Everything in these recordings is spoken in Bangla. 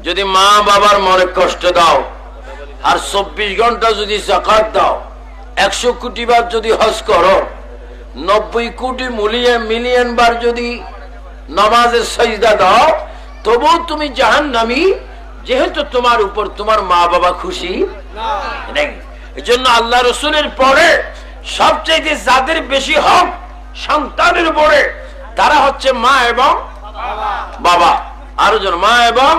যদি মা বাবার মনে কষ্ট দাও আর 24 ঘন্টা যদি যাকাত দাও, 100 কোটি বার যদি হজ করো, 90 কোটি মিলিয়ন বার যদি নামাজের সাজদা দাও, তবু তুমি জাহান্নামী, যেহেতু তোমার উপর তোমার মা বাবা খুশি নেই। এজন্য আল্লাহ রসুলের পরে সবচেয়ে যাদের বেশি হক সন্তানের উপরে, তারা হচ্ছে মা এবং বাবা। আরো জন মা এবং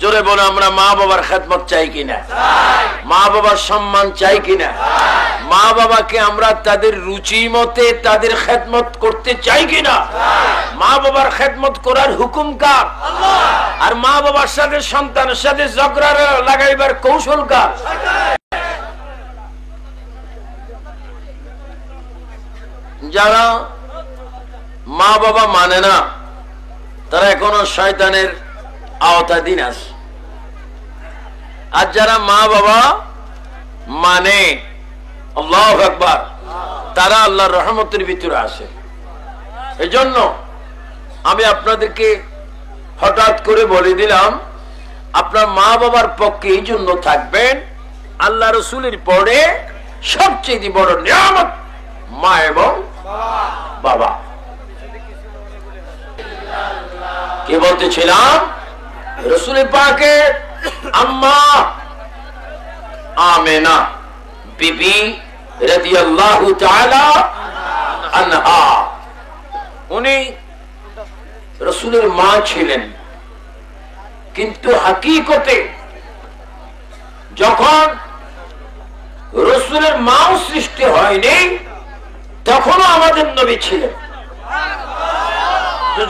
জোরে বলে আমরা মা বাবার খেদমত চাই কিনা, মা বাবার সম্মান চাই কিনা, মা বাবাকে আমরা তাদের রুচি মতে তাদের খেদমত করতে চাই কিনা, মা বাবার খেদমত করার হুকুম কার, আর মা বাবার সাথে সন্তানের সাথে ঝগড়া লাগাইবার কৌশল কার? যারা মা বাবা মানে না তারা এখনো শয়তানের আওতাধীন আছে, আর যারা মা বাবা মানে আল্লাহু আকবার তারা আল্লাহর রহমতের ভিতরে আসে। এজন্য আমি আপনাদেরকে হঠাৎ করে বলে দিলাম, আপনার মা বাবার পক্ষে এই জন্য থাকবেন, আল্লাহ রসুলের পরে সবচেয়ে বড় নিয়ামত মা এবং বাবা। কি বলতেছিলাম? রসুল পাকের আম্মা আমেনা বিবি রাদিয়াল্লাহু তাআলা আনহা, উনি রসুলের মা ছিলেন, কিন্তু হাকিকতে যখন রসুলের মাও সৃষ্টি হয়নি তখনও আমাদের নবী ছিলেন।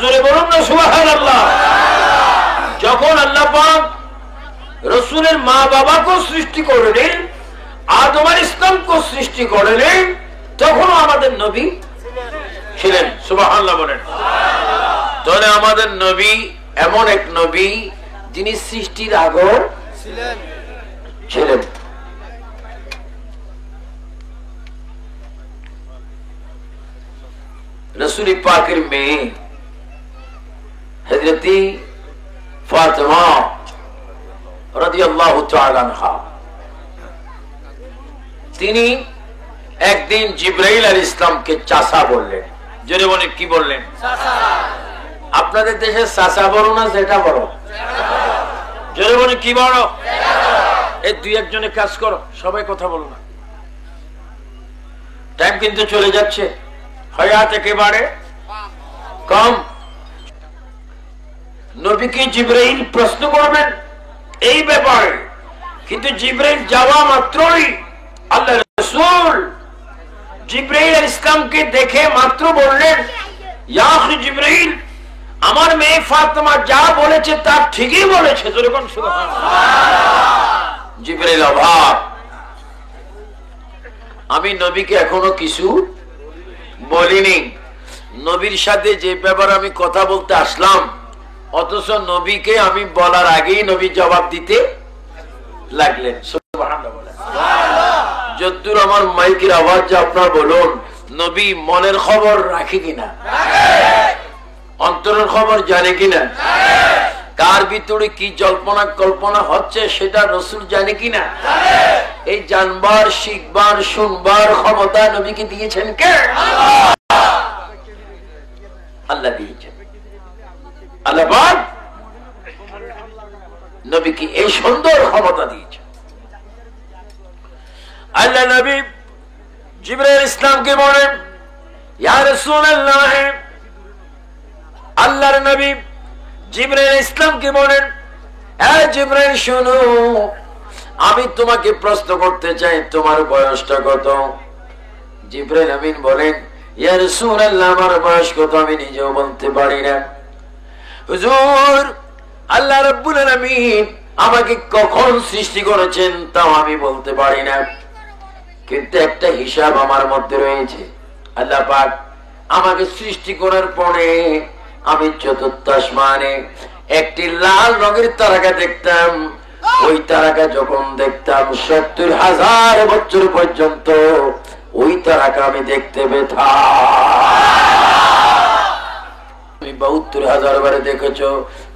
জোরে বলুন না সুবহানাল্লাহ। যখন আল্লাহ পাক রসুলের মা বাবাকে সৃষ্টি করলেন, আদম আলাইহিস সালামকে সৃষ্টি করলেন, তখনও আমাদের নবী ছিলেন। সুবহানাল্লাহ বলেন। তাহলে আমাদের নবী এমন এক নবী যিনি সৃষ্টির আগেও ছিলেন। রসুল পাকের মেয়ে হযরতি ফাতেমা রাদিয়াল্লাহু তাআলা আনহা, তিনি একদিন জিবরাইল আলাইহিস সালামকে চাচা বললেন। জোরে বলেন কি বললেন? চাচা। আপনাদের দেশে চাচা বড় না যেটা বড়? জোরে বলেন কি বড়? এই দুই একজনে কাজ করো, সবাই কথা বলো না, টাইম কিন্তু চলে যাচ্ছে, হায়াত একেবারে কম। নবীকে জিবরাইল প্রশ্ন করবেন এই ব্যাপারে, কিন্তু জিবরাইল যাওয়া মাত্রই আল্লাহ রাসূল জিবরাইল আলাইহিস সালামকে দেখে মাত্র বললেন, ইয়া আখি জিবরাইল, আমার মেয়ে ফাতেমা যা বলেছে তা ঠিকই বলেছে। যেরকম সুবহানাল্লাহ। জিবরাইল অবাক, আমি নবীকে এখনো কিছু বলিনি, নবীর সাথে যে ব্যাপারে আমি কথা বলতে আসলাম, অথচ নবীকে আমি বলার আগেই নবী জবাব দিতে লাগলেন। সুবহানাল্লাহ বলেন। যদ্দূর আমার মাইকের আওয়াজ যা আপনার বলুন, নবী মনের খবর রাখে কিনা, অন্তরের খবর জানে কিনা, কার ভিতরে কি জল্পনা কল্পনা হচ্ছে সেটা রসুল জানে কিনা, এই জানবার শিখবার শুনবার ক্ষমতা নবীকে দিয়েছেন কে? আল্লাহ দিয়েছেন। আল্লাহ পাক নবীকে এই সুন্দর ক্ষমতা দিয়েছেন। আল্লাহ নবী জিবরাইল ইসলামকে বলেন, ইয়া রাসূলুল্লাহ, আল্লাহর নবী জিবরাইল ইসলামকে বলেন, এ জিবরাইল শোনো, আমি তোমাকে প্রশ্ন করতে চাই, তোমার বয়সটা কত? জিবরাইল আমিন বলেন, ইয়া রাসূলুল্লাহ, আমার বয়স কত আমি নিজেও বলতে পারি না। হুজুর, আল্লাহ রাব্বুল আলামিন আমাকে কখন সৃষ্টি করেছেন তাও আমি বলতে পারি না, কিন্তু একটা হিসাব আমার মধ্যে রয়েছে। আল্লাহ পাক আমাকে সৃষ্টি করার পরে আমি চতুর্থ আসমানে একটি লাল রঙের তারকা দেখতাম। ওই তারকা যখন দেখতাম ৭০,০০০ বছর পর্যন্ত ওই তারকা আমি দেখতে পেতাম। ৭২,০০০ বারে দেখেছো,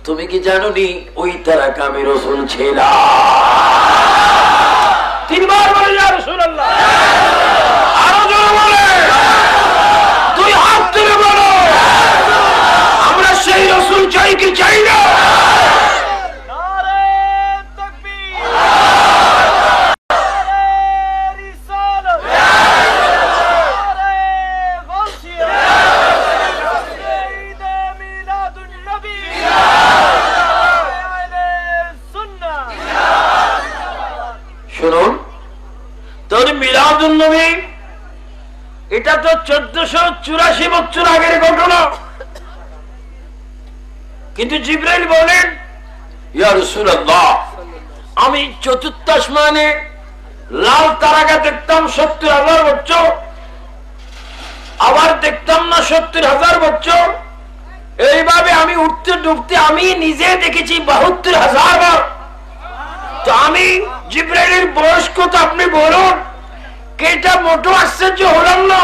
তুমি কি জানো নি ওই তারাকে আমি রাসূল ছিলাম? 3 বার বলে ইয়া রাসূলুল্লাহ। আরো জোরে বলে, 2 হাত তুলে বলো, আমরা সেই রাসূল চাই কি চাই না? শুনুন, তোর মিলাদুন নবী এটা তো 1484 বছর আগের ঘটনা। কিন্তু জিবরাইল বলেন, ইয়া রাসূলুল্লাহ, আমি চতুর্থ আসমানে লাল তারাকা দেখতাম 70,000 বছর, আবার দেখতাম না 70,000 বছর। এইভাবে আমি উঠতে ডুবতে আমি নিজে দেখেছি 72,000 বার। তো আমি জিবরাইলের বয়স কত আপনি বলুন? এটা মোটো আশ্চর্য হলাম না?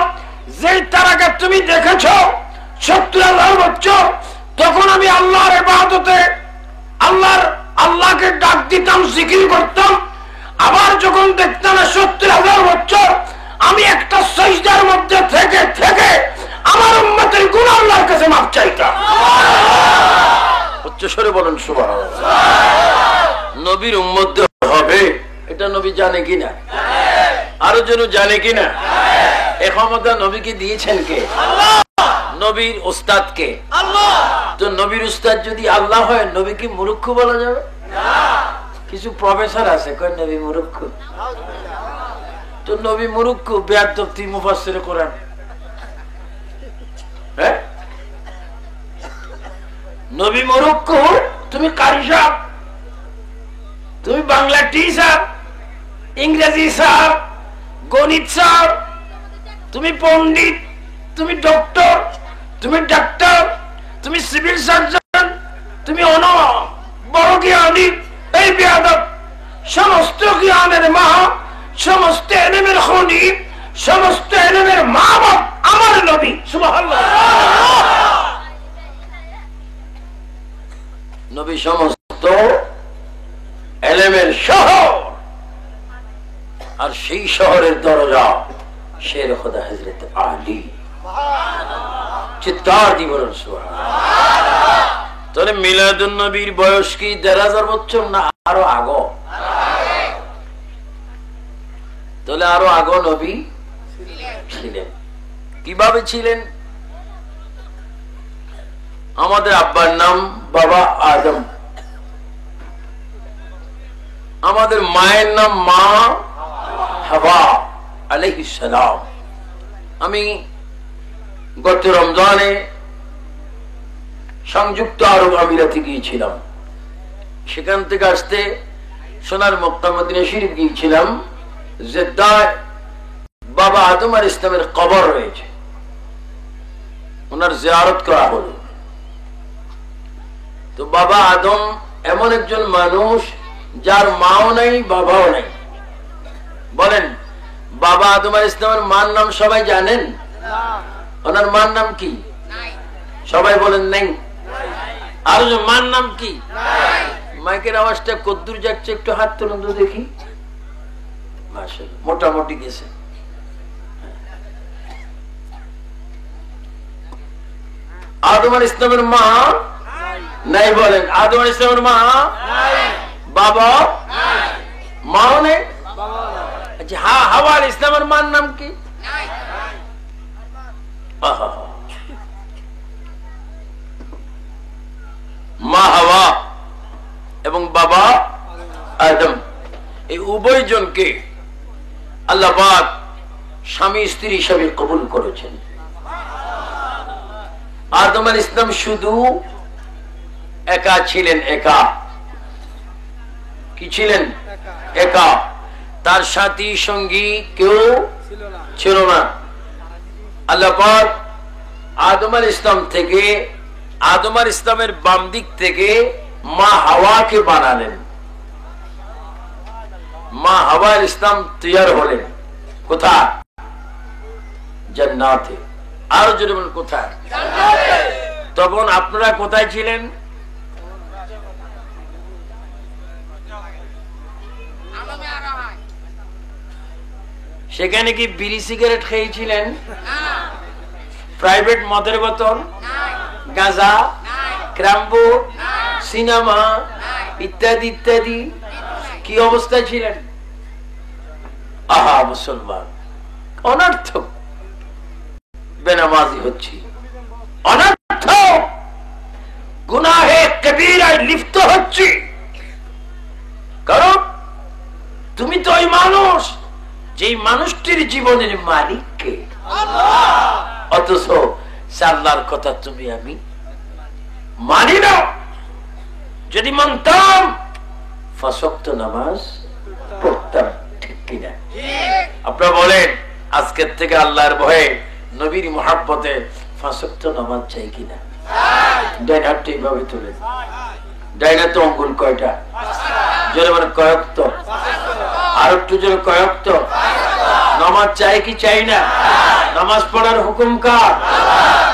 যে তারাকা তুমি দেখেছো 70,000 বছর, তখন আমি আল্লাহর ইবাদতে আল্লাহকে ডাক দিতাম, জিকির করতাম। আবার যখন দেখতাম 70,000 বছর, আমি একটা সিজদার মধ্যে থেকে থেকে আমার উম্মতের গুনাহ আল্লাহর কাছে মাফ চাইতাম। উচ্চ স্বরে বলেন সুবহানাল্লাহ। নবীর উম্মত হবে এটা নবী জানে কিনা? আরো যেন জানে কিনা? এ ক্ষমতা নবীকে দিয়েছেন কে? আল্লাহ। নবীর উস্তাদ কে? আল্লাহ। তো নবীর উস্তাদ যদি আল্লাহ হয়, নবী কি মূর্খ বলা যাবে? না। কিছু প্রফেসর আছে কয় নবী মূর্খ। তো নবী মূর্খ, বেয়াদব তুই মুফাসসিরে কোরআন। হ্যাঁ, নবী মূর্খ, তুমি কারি সাহেব, তুমি বাংলা টিচার, ইংরেজি স্যার, গণিত স্যার, তুমি পণ্ডিত, তুমি ডক্টর, তুমি ডাক্তার, তুমি সিভিল সার্জন, তুমি বড় জ্ঞানী। এই বেয়াদব, সমস্ত জ্ঞানের মা, সমস্ত এলেমের খনি, সমস্ত এলেমের মা বাপ আমার নবী। সুবহানাল্লাহ। নবী সমস্ত এলেমের শহর, আর সেই শহরের দরজা শের খোদা হযরত আলী। চিৎকার দি বলেন সুবহানাল্লাহ। তাহলে মিলাদুন নবীর বয়স কি 1,500 বছর না আরো আগো? তাহলে আরো আগো নবী ছিলেন। কিভাবে ছিলেন? আমাদের আব্বার নাম বাবা আদম, আমাদের মায়ের নাম মা হাওয়া আলাইহিস সালাম। আমি গত রমজানে সংযুক্ত আরব আমিরাতে গিয়েছিলাম। সেখান থেকে আসতে সোনার মক্কা মদিনা শরীফ গিয়েছিলাম। জেদ্দায় বাবা আদম আলাইহিস ইসলামের কবর রয়েছে, ওনার জিয়ারত করা হলো। তো বাবা আদম এমন একজন মানুষ যার মাও নাই বাবাও নাই। বলেন, বাবা আদম আলাইহিস ইসলামের মার নাম সবাই জানেন? ওনার মার নাম কি? সবাই বলেন নাই। আর মার নাম কি? মাইকের আওয়াজটা কদ্দুর যাচ্ছে, একটু হাত তুলুন তো দেখি। মাশাআল্লাহ, মোটামুটি গেছে। আদম আলাইহিস ইসলামের মা নাই। বলেন, আদম আলাইহিস ইসলামের মা নাই, বাবা নাই, মাও নেই। আচ্ছা, হাওয়া আলাইহিস ইসলামের মার নাম কি? মা হাওয়া এবং বাবা আদম, এই উভয় জনকে আল্লাহ পাক স্বামী স্ত্রী হিসাবে কবুল করেছেন। আদম আলাইহিস ইসলাম শুধু একা ছিলেন। একা কি ছিলেন? একা। তার সাথী সঙ্গী কেউ ছিল না। আল্লাহ পাক আদম আলাইহিস ইসলাম থেকে, আদম আলাইহিস ইসলামের বাম দিক থেকে মা হাওয়াকে বানালেন। মা হাওয়া আলাইহিস ইসলাম তৈয়ার হলেন কোথায়? জান্নাতে। আর যদি বলেন কোথায়? তখন আপনারা কোথায় ছিলেন? সেখানে কি বিড়ি সিগারেট খেয়েছিলেন? প্রাইভেট মদের বোতল, গাঁজা, ক্রাম্বো, সিনেমা ইত্যাদি ইত্যাদি কি অবস্থায় ছিলেন? আহা মুসলমান, অনর্থক বেনামাজি হচ্ছি, অনর্থক গুনাহে কবিরায় লিপ্ত হচ্ছি। কারণ তুমি তো ওই মানুষ, যেই মানুষটির জীবনের মালিককে, অথচ আল্লাহর কথা তুমি আমি মানি না। যদি মানতাম ফাঁসক্ত নামাজ পড়তাম, ঠিক কিনা? আপনারা বলেন আজকের থেকে আল্লাহর ভয়ে নবীর মহাব্বতে ফাঁসক্ত নামাজ চাই কিনা? ডাইন হাতটা এইভাবে তুলে, ডাইন হাতে অঙ্গুল কয়টা? জোরে মানে কয়ক্ত? আর একটু জোরে কয়ক্ত? নামাজ চাই কি চাই না? নামাজ পড়ার হুকুম কার?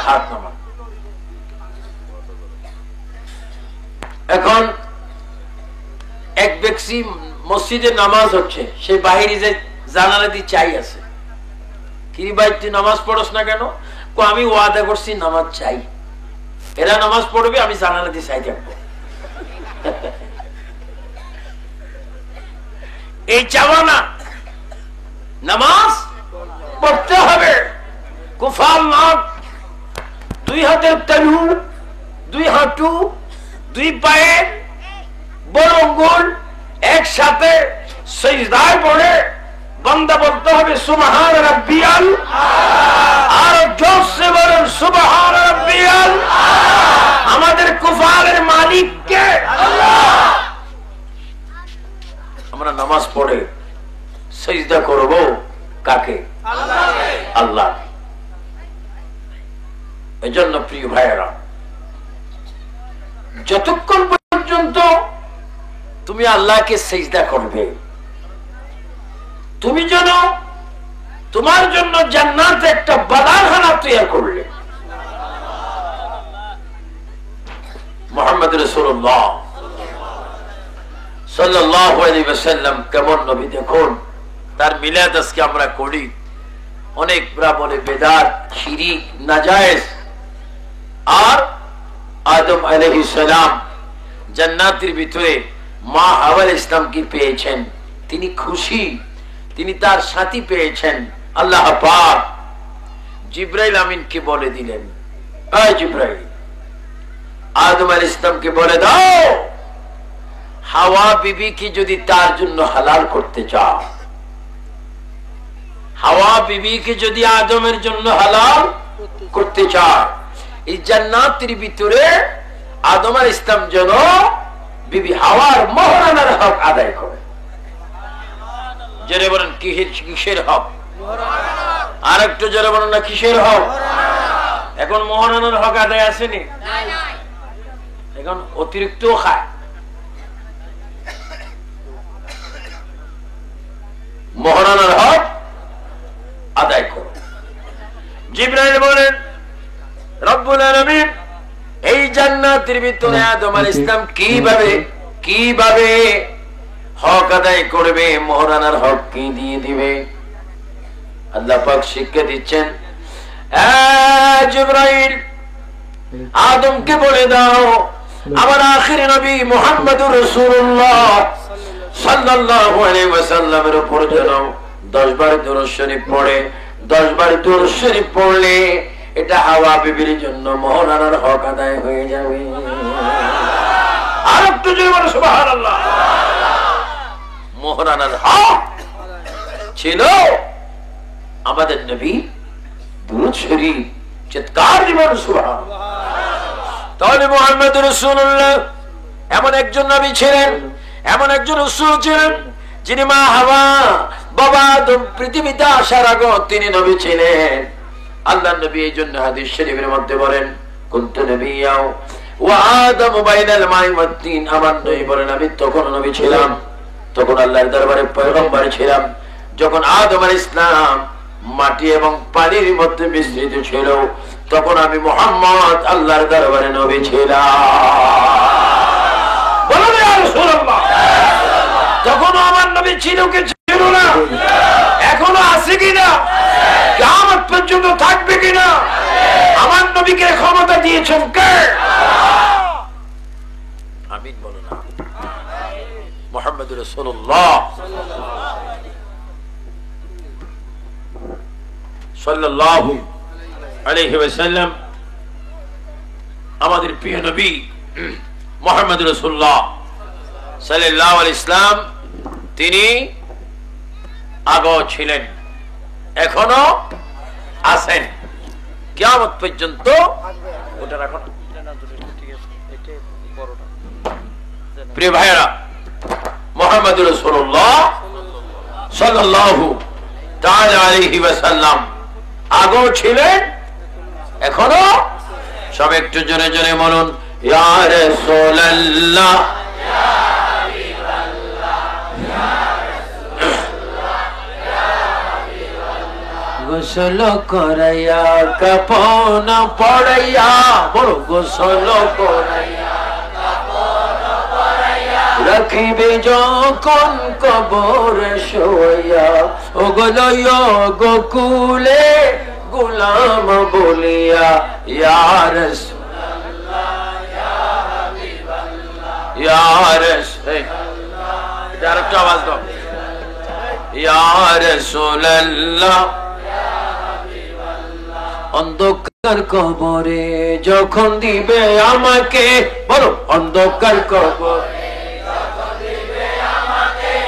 হাত নামাজ। এখন এক ব্যক্তি মসজিদে নামাজ হচ্ছে, সে বাহিরে যে জানালা দিয়ে চাই আছে, কি ভাই তুই নামাজ পড়স না কেন? আমি ওয়াদা করছি নামাজ চাই, এরা নামাজ পড়বে, আমি জানালা দিয়ে চাই থাকবো। এই চাওয়া না, নামাজ পড়তে হবে। কুফার নাক, দুই হাতের তালু, দুই হাঁটু, দুই পায়ে বড় আঙ্গুল একসাথে সিজদায় পড়ে বান্দা বলতে হবে সুবহান রাব্বিয়াল, আর জোরসে বলেন সুবহান রাব্বিয়াল। আমাদের কুফারের মালিক কে? আল্লাহ। আমরা নামাজ পড়ে সিজদা করব কাকে? আল্লাহকে। আল্লাহ। এজন্য প্রিয় ভাইয়েরা, যতক্ষণ পর্যন্ত তুমি আল্লাহকে সিজদা করবে, তুমি যেন তোমার জন্য জান্নাতে একটা বাগানখানা তৈরি করলে। মুহাম্মদ রাসূলুল্লাহ সাল্লাল্লাহু আলাইহি ওয়াসাল্লাম কেমন নবী দেখুন, তার মিলাদ আজকে আমরা করি, অনেকরা বলে বেদাত, শিরিক, নাজায়েজ। আর আদম আলাইহিস সালাম জান্নাতের ভিতরে মা হাওয়া ইসলামকে পেয়েছেন, তিনি খুশি, তিনি তার সাথী পেয়েছেন। আল্লাহ পাক জিবরাইল আমিনকে বলে দিলেন, এই জিবরাইল, আদম আলাইহিস সালামকে বলে দাও, হাওয়া বিবি কি যদি তার জন্য হালাল করতে চাও, হাওয়া বিবি কি যদি আদমের জন্য হালাল করতে চায়, এই জান্নাতের ভিতরে আদম আলাইহিস সালাম যেন বিবি হাওয়ার মোহরানার হক আদায় করে। জোরে বলেন কিসের হক? আর একটু জোরে বলেন না, কিসের হক? এখন মোহরানার হক আদায় আসেনি, এখন অতিরিক্ত খায়। মোহরানার হক আদায় করো। জিবরাইল বলেন, রব্বুল আলামিন এই জান্নাতের ভিতরে আদম আলাইহিস সালাম কিভাবে হক আদায় করবে, মোহরানার হক কি দিয়ে দিবে? আল্লাহ পাক শিক্ষা দিচ্ছেন, জিবরাইল আদমকে বলে দাও, আমার আখিরি নবী মুহাম্মদুর রাসূলুল্লাহ সাল্লাল্লাহু আলাইহি ওয়াসাল্লামের উপর যেন 10 বার দুরূদ শরীফ পড়ে। 10 বার দুরূদ শরীফ পড়লে এটা হাওয়া বিবির জন্য মোহরানার হক আদায় হয়ে যাবে। আর একটু জোরে বলো সুবহানাল্লাহ। মোহরানার হক ছিল আমাদের নবী দুরূদ শরীফ, চিৎকার দিবেন সুবহানাল্লাহ। তাহলে মুহাম্মদুর রাসূলুল্লাহ এমন একজন নবী ছিলেন, এমন একজন রাসূল ছিলেন, যিনি মা হাওয়া বাবা আদম পৃথিবীতে আসার আগে তিনি নবী ছিলেন। আল্লাহর নবী এই জন্য হাদিস শরীফের মধ্যে বলেন, কুনতু নবিয়্যা ওয়া আদমু বাইনাল মাই ওয়াত তিন। আমার নবী বলেন, আমি তখন নবী ছিলাম, তখন আল্লাহর দরবারে পয়গম্বর ছিলাম, যখন আদম আলাইহিস সালাম মাটি এবং পানির মধ্যে মিশ্রিত ছিল, তখন আমি মুহাম্মদ আল্লাহর দরবারে নবী ছিলাম। বলুন ইয়া রাসূলুল্লাহ, তখন আমার নবী ছিল কি ছিল না? এখনো আছে নবীকে ক্ষমতা দিয়েছেন কে? আমিন বলো না। মুহাম্মদুর রাসূলুল্লাহ সাল্লাল্লাহু আলাইহি ওয়াসাল্লাম, আমাদের প্রিয় নবী মুহাম্মদুর রাসূলুল্লাহ সাল্লাল্লাহু আলাইহি ইসলাম, তিনি আগেও ছিলেন, এখনো আছেন, কিয়ামত পর্যন্ত। ওটা রাখো না। প্রিয় ভাইরা, মুহাম্মদুর রাসূলুল্লাহ সাল্লাল্লাহু তাআলা আলাইহি ওয়াসাল্লাম আগেও ছিলেন, এখনো। সব একটু জোরে জোরে বলুন, ইয়া রাসূলুল্লাহ, ইয়া হাবিবাল্লাহ, ইয়া রাসূলুল্লাহ, ইয়া হাবিবাল্লাহ। গোসল করাইয়া কাফন পড়াইয়া, বড় গোসল করাইয়া রাখিবে যখন কবরে শোয়া, ওগো গোকুলে গোলাম বলিয়া, ইয়া রাসূলুল্লাহ, ইয়া হাবিবাল্লাহ, ইয়া রাসূলুল্লাহ। এটা আরেকটা আওয়াজ দাও, ইয়া রাসূলুল্লাহ, ইয়া হাবিবাল্লাহ। অন্ধকার কবরে যখন দিবে আমাকে, বলো অন্ধকার কবরে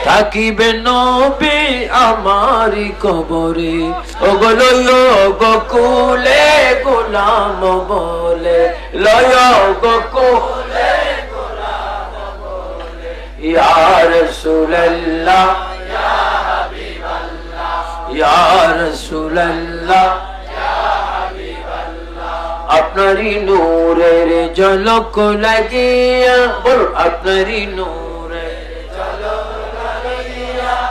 থাকিবে নবী আমারি কবরে, ওগো গোকুলে গোলাম বলে, লয় গোকুলে গোলাম বলে, ইয়া রাসূলুল্লাহ, ইয়া হাবিবাল্লাহ, ইয়া রাসূলুল্লাহ, ইয়া হাবিবাল্লাহ। আপনারই নূরের ঝলক লাগিয়া, বল আপনারই নূরের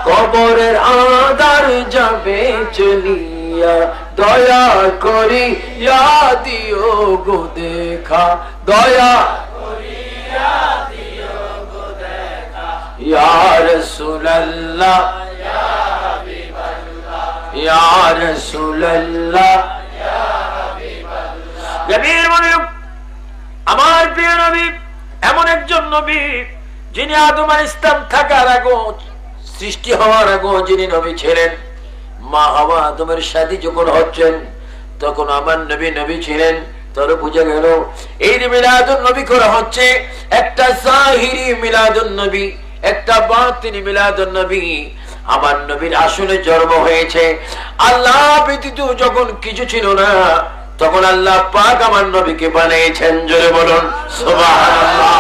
কবরের আধার যাবে চলিয়া, দয়া করিয়া দিও গো দেখা, দয়া করিয়া দিও গো দেখা, ইয়া রাসূলুল্লাহ, ইয়া হাবিবাল্লাহ, ইয়া রাসূলুল্লাহ, ইয়া হাবিবাল্লাহ। নবীর মনে আমার প্রিয় নবী এমন একজন নবী, যিনি আদম আলাইহিস সালাম থাকার আগে, সৃষ্টি হওয়ার আগে যিনি নবী ছিলেন। মা হাওয়া আদমের সাথে যখন হচ্ছেন, তখন আমার নবী নবী ছিলেন। তোর বুঝে গেল এই যে মিলাদুন নবী করা হচ্ছে, একটা জাহিরি মিলাদুন নবী, একটা বাতিনি মিলাদুন নবী। আমার নবীর আসলে জন্ম হয়েছে, আল্লাহ ব্যতীত যখন কিছু ছিল না, তখন আল্লাহ পাক আমার নবীকে বানিয়েছেন। জোরে বলুন সুবহানাল্লাহ।